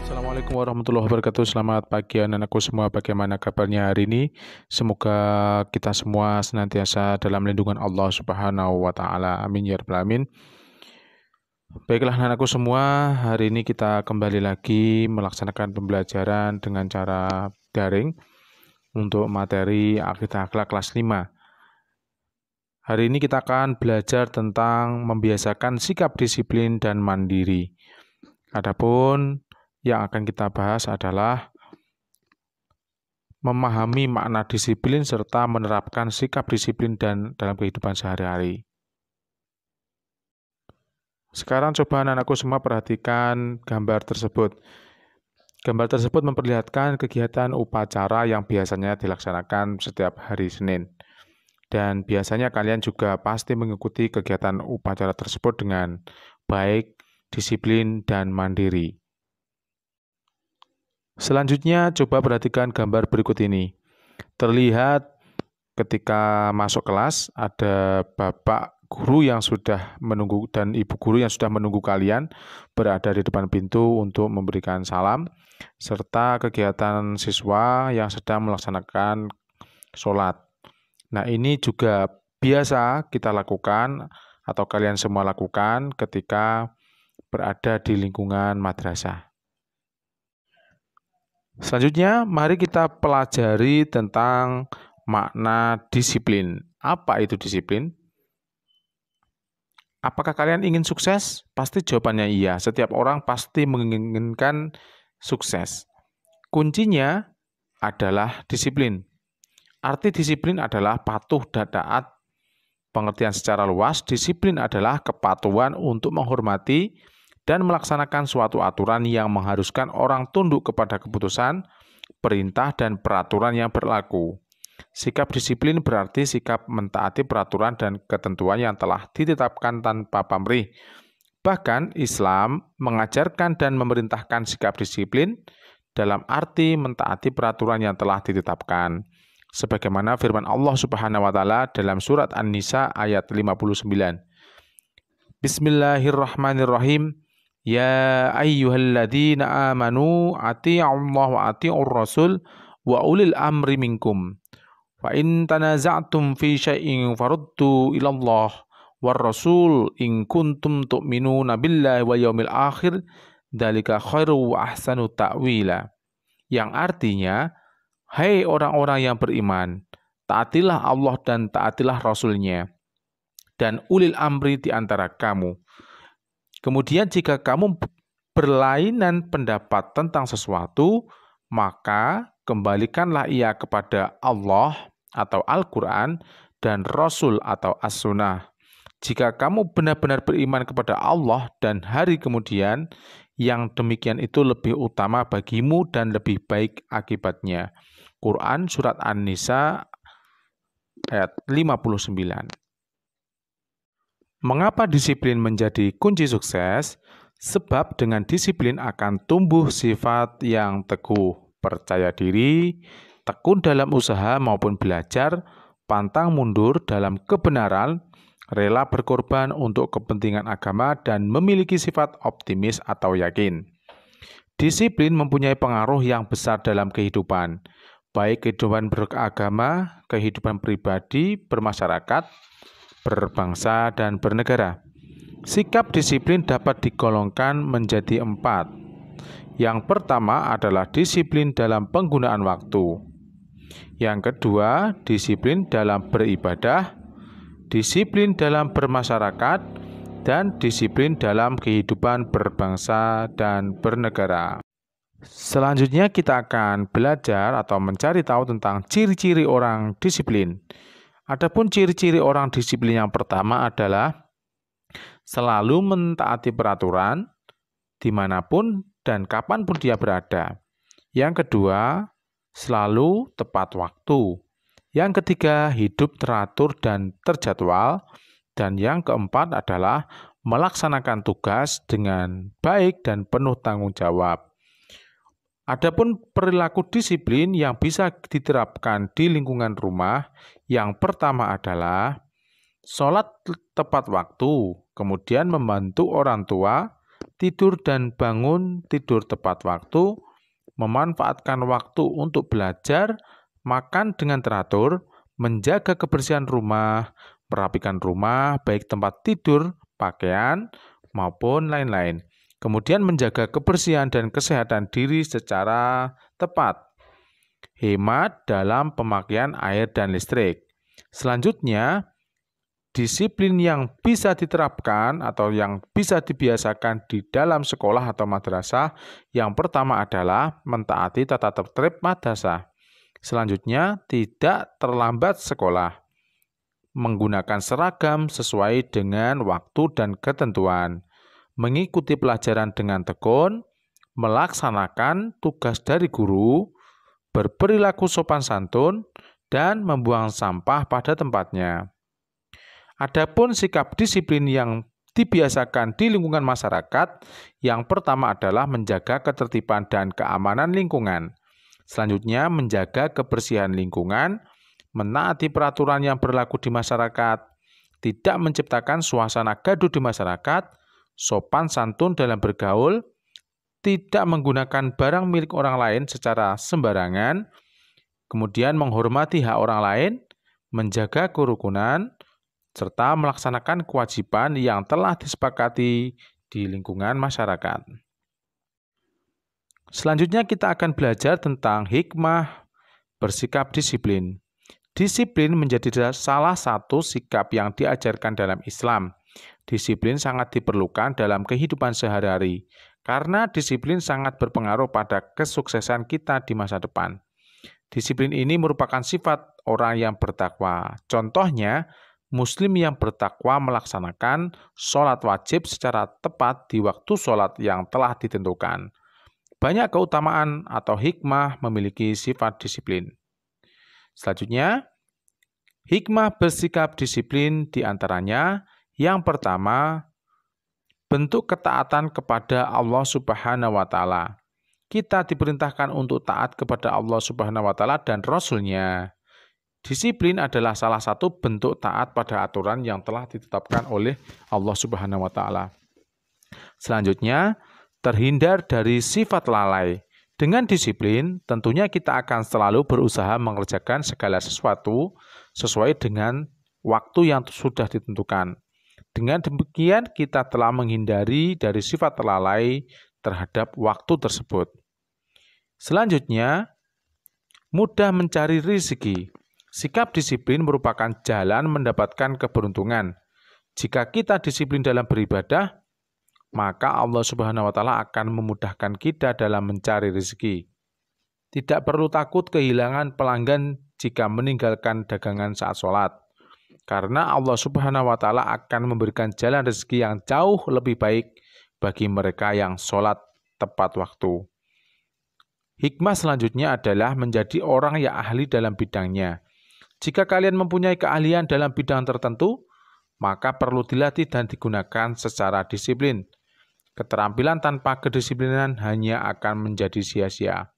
Assalamualaikum warahmatullahi wabarakatuh. Selamat pagi anak-anakku semua. Bagaimana kabarnya hari ini? Semoga kita semua senantiasa dalam lindungan Allah Subhanahu wa taala. Amin ya rabbal alamin. Baiklah anak-anakku semua, hari ini kita kembali lagi melaksanakan pembelajaran dengan cara daring untuk materi akidah akhlak kelas 5. Hari ini kita akan belajar tentang membiasakan sikap disiplin dan mandiri. Adapun yang akan kita bahas adalah memahami makna disiplin serta menerapkan sikap disiplin dan dalam kehidupan sehari-hari. Sekarang coba anak-anakku semua perhatikan gambar tersebut. Gambar tersebut memperlihatkan kegiatan upacara yang biasanya dilaksanakan setiap hari Senin. Dan biasanya kalian juga pasti mengikuti kegiatan upacara tersebut dengan baik, disiplin, dan mandiri. Selanjutnya, coba perhatikan gambar berikut ini. Terlihat ketika masuk kelas, ada bapak guru yang sudah menunggu dan ibu guru yang sudah menunggu kalian berada di depan pintu untuk memberikan salam, serta kegiatan siswa yang sedang melaksanakan sholat. Nah, ini juga biasa kita lakukan atau kalian semua lakukan ketika berada di lingkungan madrasah. Selanjutnya, mari kita pelajari tentang makna disiplin. Apa itu disiplin? Apakah kalian ingin sukses? Pasti jawabannya iya. Setiap orang pasti menginginkan sukses. Kuncinya adalah disiplin. Arti disiplin adalah patuh dan taat. Pengertian secara luas, disiplin adalah kepatuhan untuk menghormati dan melaksanakan suatu aturan yang mengharuskan orang tunduk kepada keputusan, perintah, dan peraturan yang berlaku. Sikap disiplin berarti sikap mentaati peraturan dan ketentuan yang telah ditetapkan tanpa pamrih. Bahkan Islam mengajarkan dan memerintahkan sikap disiplin dalam arti mentaati peraturan yang telah ditetapkan. Sebagaimana firman Allah Subhanahu wa taala dalam surat An-Nisa ayat 59. Bismillahirrahmanirrahim. Ya ayyuhalladzina amanu ati'ullaha wa ati'ur rasul wa ulil amri minkum. Fa in tanaza'tum fi syai'in faruddu ilallah war rasul in kuntum tu'minuna billahi wal yaumil akhir dzalika khairu wa ahsanu ta'wila. Yang artinya, hai orang-orang yang beriman, taatilah Allah dan taatilah Rasul-Nya dan ulil amri di antara kamu. Kemudian jika kamu berlainan pendapat tentang sesuatu, maka kembalikanlah ia kepada Allah atau Al-Quran dan Rasul atau As-Sunnah. Jika kamu benar-benar beriman kepada Allah dan hari kemudian, yang demikian itu lebih utama bagimu dan lebih baik akibatnya. Quran Surat An-Nisa ayat 59. Mengapa disiplin menjadi kunci sukses? Sebab dengan disiplin akan tumbuh sifat yang teguh, percaya diri, tekun dalam usaha maupun belajar, pantang mundur dalam kebenaran, rela berkorban untuk kepentingan agama, dan memiliki sifat optimis atau yakin. Disiplin mempunyai pengaruh yang besar dalam kehidupan, baik kehidupan beragama, kehidupan pribadi, bermasyarakat, berbangsa, dan bernegara. Sikap disiplin dapat digolongkan menjadi 4. Yang pertama adalah disiplin dalam penggunaan waktu. Yang kedua, disiplin dalam beribadah, disiplin dalam bermasyarakat, dan disiplin dalam kehidupan berbangsa dan bernegara. Selanjutnya kita akan belajar atau mencari tahu tentang ciri-ciri orang disiplin. Adapun ciri-ciri orang disiplin yang pertama adalah selalu mentaati peraturan dimanapun dan kapanpun dia berada. Yang kedua, selalu tepat waktu. Yang ketiga, hidup teratur dan terjadwal. Dan yang keempat adalah melaksanakan tugas dengan baik dan penuh tanggung jawab. Adapun perilaku disiplin yang bisa diterapkan di lingkungan rumah, yang pertama adalah sholat tepat waktu, kemudian membantu orang tua, tidur dan bangun tidur tepat waktu, memanfaatkan waktu untuk belajar, makan dengan teratur, menjaga kebersihan rumah, merapikan rumah, baik tempat tidur, pakaian, maupun lain-lain. Kemudian menjaga kebersihan dan kesehatan diri secara tepat. Hemat dalam pemakaian air dan listrik. Selanjutnya, disiplin yang bisa diterapkan atau yang bisa dibiasakan di dalam sekolah atau madrasah, yang pertama adalah mentaati tata tertib madrasah. Selanjutnya, tidak terlambat sekolah, menggunakan seragam sesuai dengan waktu dan ketentuan, mengikuti pelajaran dengan tekun, melaksanakan tugas dari guru, berperilaku sopan santun, dan membuang sampah pada tempatnya. Adapun sikap disiplin yang dibiasakan di lingkungan masyarakat, yang pertama adalah menjaga ketertiban dan keamanan lingkungan. Selanjutnya, menjaga kebersihan lingkungan, menaati peraturan yang berlaku di masyarakat, tidak menciptakan suasana gaduh di masyarakat, sopan santun dalam bergaul, tidak menggunakan barang milik orang lain secara sembarangan, kemudian menghormati hak orang lain, menjaga kerukunan, serta melaksanakan kewajiban yang telah disepakati di lingkungan masyarakat. Selanjutnya kita akan belajar tentang hikmah bersikap disiplin. Disiplin menjadi salah satu sikap yang diajarkan dalam Islam. Disiplin sangat diperlukan dalam kehidupan sehari-hari, karena disiplin sangat berpengaruh pada kesuksesan kita di masa depan. Disiplin ini merupakan sifat orang yang bertakwa. Contohnya, Muslim yang bertakwa melaksanakan sholat wajib secara tepat di waktu sholat yang telah ditentukan. Banyak keutamaan atau hikmah memiliki sifat disiplin. Selanjutnya, hikmah bersikap disiplin diantaranya, yang pertama, bentuk ketaatan kepada Allah Subhanahu wa Ta'ala. Kita diperintahkan untuk taat kepada Allah Subhanahu wa Ta'ala dan Rasul-Nya. Disiplin adalah salah satu bentuk taat pada aturan yang telah ditetapkan oleh Allah Subhanahu wa Ta'ala. Selanjutnya, terhindar dari sifat lalai. Dengan disiplin, tentunya kita akan selalu berusaha mengerjakan segala sesuatu sesuai dengan waktu yang sudah ditentukan. Dengan demikian, kita telah menghindari dari sifat lalai terhadap waktu tersebut. Selanjutnya, mudah mencari rezeki. Sikap disiplin merupakan jalan mendapatkan keberuntungan. Jika kita disiplin dalam beribadah, maka Allah Subhanahu wa Ta'ala akan memudahkan kita dalam mencari rezeki. Tidak perlu takut kehilangan pelanggan jika meninggalkan dagangan saat sholat, karena Allah Subhanahu wa Ta'ala akan memberikan jalan rezeki yang jauh lebih baik bagi mereka yang sholat tepat waktu. Hikmah selanjutnya adalah menjadi orang yang ahli dalam bidangnya. Jika kalian mempunyai keahlian dalam bidang tertentu, maka perlu dilatih dan digunakan secara disiplin. Keterampilan tanpa kedisiplinan hanya akan menjadi sia-sia.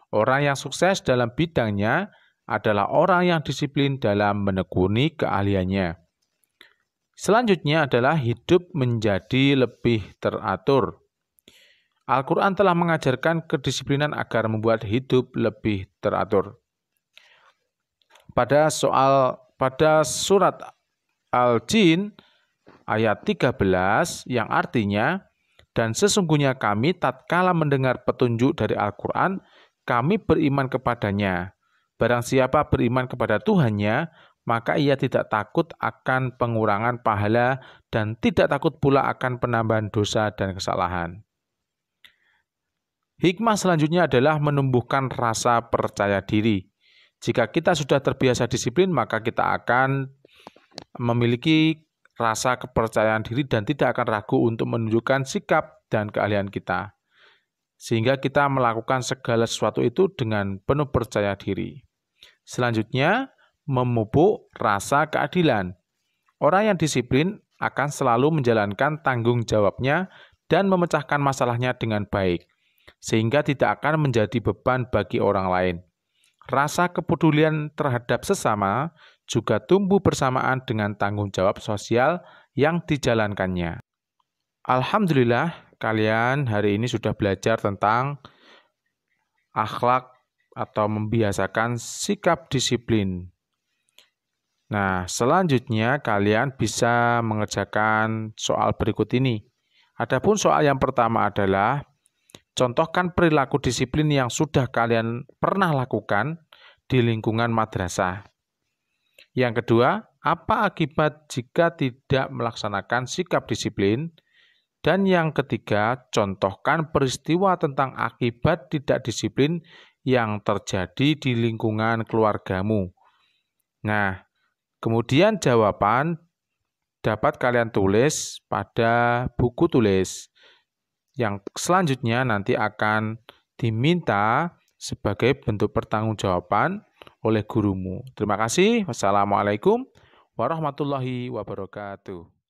Orang yang sukses dalam bidangnya adalah orang yang disiplin dalam menekuni keahliannya. Selanjutnya adalah hidup menjadi lebih teratur. Al-Quran telah mengajarkan kedisiplinan agar membuat hidup lebih teratur. Pada surat Al-Jin ayat 13 yang artinya, dan sesungguhnya kami tatkala mendengar petunjuk dari Al-Quran, kami beriman kepadanya. Barang siapa beriman kepada Tuhannya, maka ia tidak takut akan pengurangan pahala dan tidak takut pula akan penambahan dosa dan kesalahan. Hikmah selanjutnya adalah menumbuhkan rasa percaya diri. Jika kita sudah terbiasa disiplin, maka kita akan memiliki rasa kepercayaan diri dan tidak akan ragu untuk menunjukkan sikap dan keahlian kita. Sehingga kita melakukan segala sesuatu itu dengan penuh percaya diri. Selanjutnya, memupuk rasa keadilan. Orang yang disiplin akan selalu menjalankan tanggung jawabnya dan memecahkan masalahnya dengan baik, sehingga tidak akan menjadi beban bagi orang lain. Rasa kepedulian terhadap sesama juga tumbuh bersamaan dengan tanggung jawab sosial yang dijalankannya. Alhamdulillah, kalian hari ini sudah belajar tentang akhlak atau membiasakan sikap disiplin. Nah, selanjutnya kalian bisa mengerjakan soal berikut ini. Adapun soal yang pertama adalah contohkan perilaku disiplin yang sudah kalian pernah lakukan di lingkungan madrasah. Yang kedua, apa akibat jika tidak melaksanakan sikap disiplin? Dan yang ketiga, contohkan peristiwa tentang akibat tidak disiplin yang terjadi di lingkungan keluargamu. Nah, kemudian jawaban dapat kalian tulis pada buku tulis. Yang selanjutnya nanti akan diminta sebagai bentuk pertanggungjawaban oleh gurumu. Terima kasih. Wassalamualaikum warahmatullahi wabarakatuh.